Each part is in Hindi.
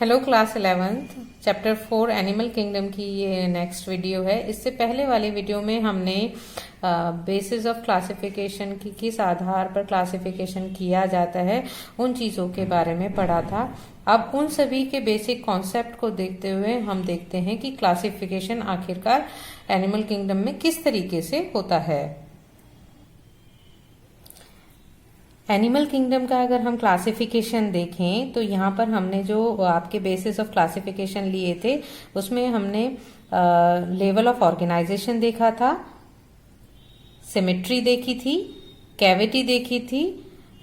Hello class 11th chapter 4 animal kingdom की ये नेक्स्ट वीडियो है। इससे पहले वाली वीडियो में हमने बेसिस ऑफ क्लासिफिकेशन की किस आधार पर क्लासिफिकेशन किया जाता है उन चीज़ों के बारे में पढ़ा था। अब उन सभी के बेसिक कॉन्सेप्ट को देखते हुए हम देखते हैं कि क्लासिफिकेशन आखिरकार एनिमल किंगडम में किस तरीके से होता है। एनिमल किंगडम का अगर हम क्लासिफिकेशन देखें तो यहाँ पर हमने जो आपके बेसिस ऑफ क्लासिफिकेशन लिए थे उसमें हमने लेवल ऑफ ऑर्गेनाइजेशन देखा था, सिमेट्री देखी थी, कैविटी देखी थी,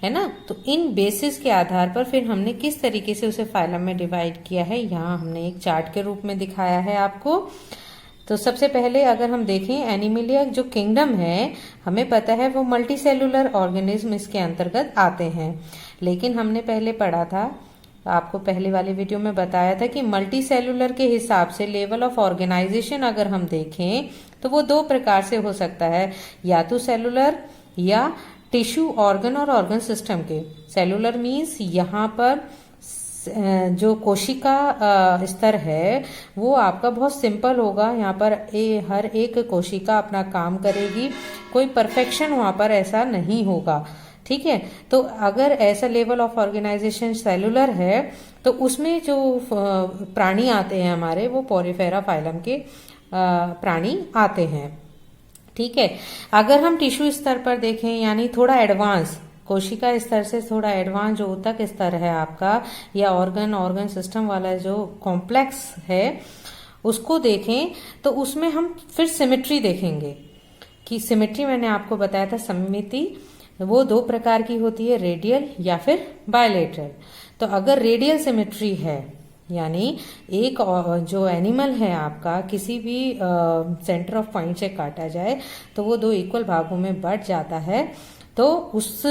है ना। तो इन बेसिस के आधार पर फिर हमने किस तरीके से उसे फाइलम में डिवाइड किया है यहाँ हमने एक चार्ट के रूप में दिखाया है आपको। तो सबसे पहले अगर हम देखें एनिमलिया जो किंगडम है हमें पता है वो मल्टी सेलुलर ऑर्गेनिज्म इसके अंतर्गत आते हैं। लेकिन हमने पहले पढ़ा था, आपको पहले वाली वीडियो में बताया था कि मल्टी सेलुलर के हिसाब से लेवल ऑफ ऑर्गेनाइजेशन अगर हम देखें तो वो दो प्रकार से हो सकता है, या तो सेलुलर या टिश्यू ऑर्गन और ऑर्गन सिस्टम के। सेलुलर मीन्स यहाँ पर जो कोशिका स्तर है वो आपका बहुत सिंपल होगा। यहाँ पर हर एक कोशिका अपना काम करेगी, कोई परफेक्शन वहाँ पर ऐसा नहीं होगा, ठीक है। तो अगर ऐसा लेवल ऑफ ऑर्गेनाइजेशन सेलुलर है तो उसमें जो प्राणी आते हैं हमारे वो पोरिफेरा फाइलम के प्राणी आते हैं, ठीक है। अगर हम टिश्यू स्तर पर देखें यानी थोड़ा एडवांस कोशिका स्तर से थोड़ा एडवांस जो ऊतक स्तर है आपका या ऑर्गन सिस्टम वाला जो कॉम्प्लेक्स है उसको देखें तो उसमें हम फिर सिमेट्री देखेंगे कि सिमेट्री मैंने आपको बताया था सममिति वो दो प्रकार की होती है, रेडियल या फिर बायलेटरल। तो अगर रेडियल सिमेट्री है यानी एक जो एनिमल है आपका किसी भी सेंटर ऑफ पॉइंट से काटा जाए तो वो दो इक्वल भागों में बट जाता है। तो उस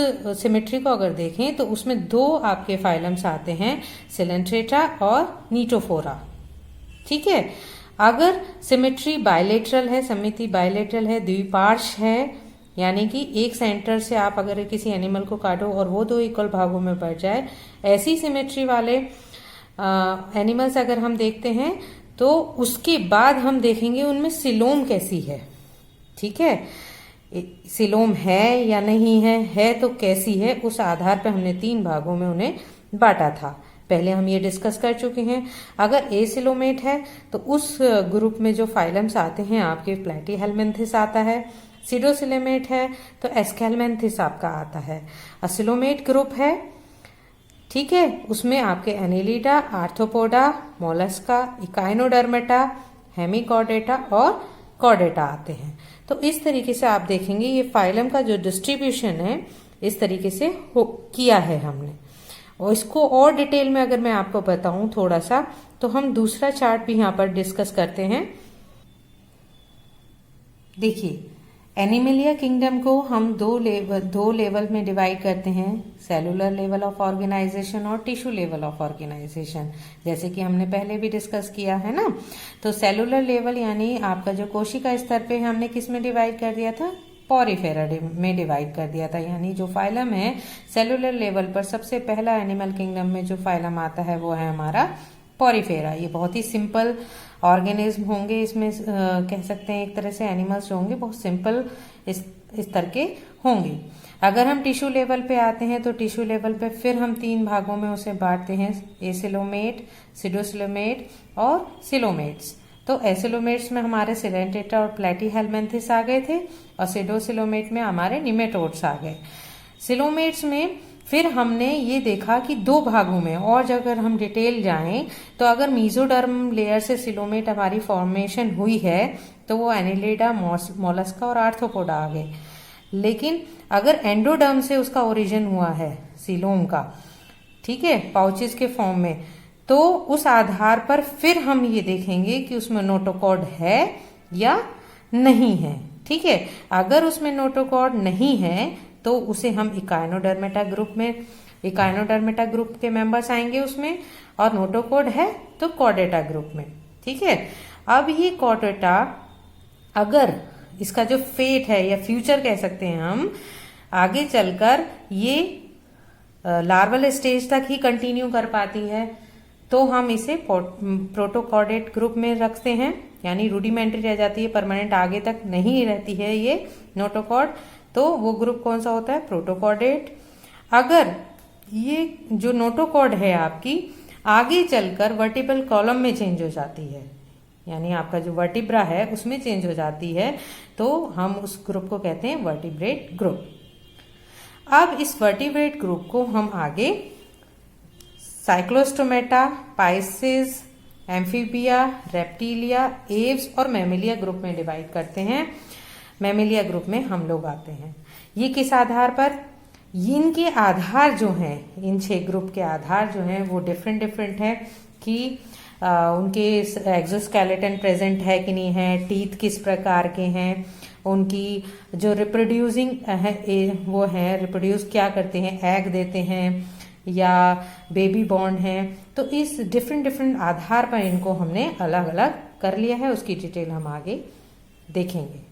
सिमेट्री को अगर देखें तो उसमें दो आपके फाइलम्स आते हैं, सिलेंट्रेटा और नीटोफोरा, ठीक है। अगर सिमेट्री बायलेटरल है, समिति बायलेटरल है, द्विपार्श्व है यानी कि एक सेंटर से आप अगर किसी एनिमल को काटो और वो दो इक्वल भागों में बढ़ जाए, ऐसी सिमेट्री वाले एनिमल्स अगर हम देखते हैं तो उसके बाद हम देखेंगे उनमें सिलोम कैसी है, ठीक है। सिलोम है या नहीं है तो कैसी है, उस आधार पर हमने तीन भागों में उन्हें बांटा था। पहले हम ये डिस्कस कर चुके हैं। अगर एसिलोमेट है तो उस ग्रुप में जो फाइलम्स आते हैं आपके प्लेटीहेलमिन्थिस आता है, सीडोसिलेमेट है तो एस्केलमेंथिस आपका आता है, असिलोमेट ग्रुप है, ठीक है, उसमें आपके Annelida, arthropoda, Mollusca, Echinodermata, Hemichordata और कॉर्डेटा आते हैं। तो इस तरीके से आप देखेंगे ये फाइलम का जो डिस्ट्रीब्यूशन है इस तरीके से किया है हमने। और इसको और डिटेल में अगर मैं आपको बताऊं थोड़ा सा तो हम दूसरा चार्ट भी यहाँ पर डिस्कस करते हैं। देखिए एनिमलिया किंगडम को हम दो लेवल में डिवाइड करते हैं, सेलुलर लेवल ऑफ ऑर्गेनाइजेशन और टिश्यू लेवल ऑफ ऑर्गेनाइजेशन, जैसे कि हमने पहले भी डिस्कस किया है ना। तो सेलुलर लेवल यानी आपका जो कोशिका स्तर पे हमने किस में डिवाइड कर दिया था, पोरिफेरा में डिवाइड कर दिया था। यानी जो फाइलम है सेलुलर लेवल पर सबसे पहला एनिमल किंगडम में जो फाइलम आता है वो है हमारा पोरिफेरा। ये बहुत ही सिंपल ऑर्गेनिज्म होंगे, इसमें कह सकते हैं एक तरह से एनिमल्स जो होंगे बहुत सिंपल इस तरह के होंगे। अगर हम टिश्यू लेवल पे आते हैं तो टिश्यू लेवल पे फिर हम तीन भागों में उसे बांटते हैं, एसिलोमेट, सीडोसिलोमेट और सिलोमेट्स। तो एसिलोमेट्स में हमारे सिलेंट्रेटा और प्लेटीहेलमिन्थिस आ गए थे और सीडोसिलोमेट में हमारे निमेटोड्स आ गए। सिलोमेट्स में फिर हमने ये देखा कि दो भागों में, और अगर हम डिटेल जाएं तो अगर मीजोडर्म लेयर से सिलोमेट हमारी फॉर्मेशन हुई है तो वो एनेलिडा, मोलस्का और आर्थ्रोपोडा आ गए। लेकिन अगर एंडोडर्म से उसका ओरिजिन हुआ है सिलोम का, ठीक है, पाउचेस के फॉर्म में, तो उस आधार पर फिर हम ये देखेंगे कि उसमें नोटोकॉर्ड है या नहीं है, ठीक है। अगर उसमें नोटोकॉर्ड नहीं है तो उसे हम इकाइनोडर्मेटा ग्रुप के मेंबर्स आएंगे उसमें, और नोटोकॉर्ड है तो कॉर्डेटा ग्रुप में, ठीक है। अब ये कॉर्डेटा अगर इसका जो फेट है या फ्यूचर कह सकते हैं हम, आगे चलकर ये लार्वल स्टेज तक ही कंटिन्यू कर पाती है, तो हम इसे प्रोटोकॉर्डेट ग्रुप में रखते हैं, यानी रूडिमेंट्री रह जाती है, परमानेंट आगे तक नहीं रहती है ये नोटोकॉर्ड। तो वो ग्रुप कौन सा होता है? प्रोटोकॉर्डेट। अगर ये जो नोटोकॉर्ड है आपकी आगे चलकर वर्टिब्रल कॉलम में चेंज हो जाती है, यानी आपका जो वर्टिब्रा है उसमें चेंज हो जाती है, तो हम उस ग्रुप को कहते हैं वर्टिब्रेट ग्रुप। अब इस वर्टिब्रेट ग्रुप को हम आगे Cyclostomata, Pisces, amphibia, reptilia, Aves और मैमिलिया ग्रुप में डिवाइड करते हैं। मैमिलिया ग्रुप में हम लोग आते हैं। ये किस आधार पर? इनके आधार जो हैं, इन 6 ग्रुप के आधार जो हैं वो डिफरेंट डिफरेंट है कि उनके एक्सोस्केलेटन प्रेजेंट है कि नहीं है, टीथ किस प्रकार के हैं, उनकी जो रिप्रोड्यूसिंग है वो है, रिप्रोड्यूस क्या करते हैं, एग देते हैं या बेबी बॉर्न है। तो इस डिफरेंट डिफरेंट आधार पर इनको हमने अलग अलग कर लिया है, उसकी डिटेल हम आगे देखेंगे।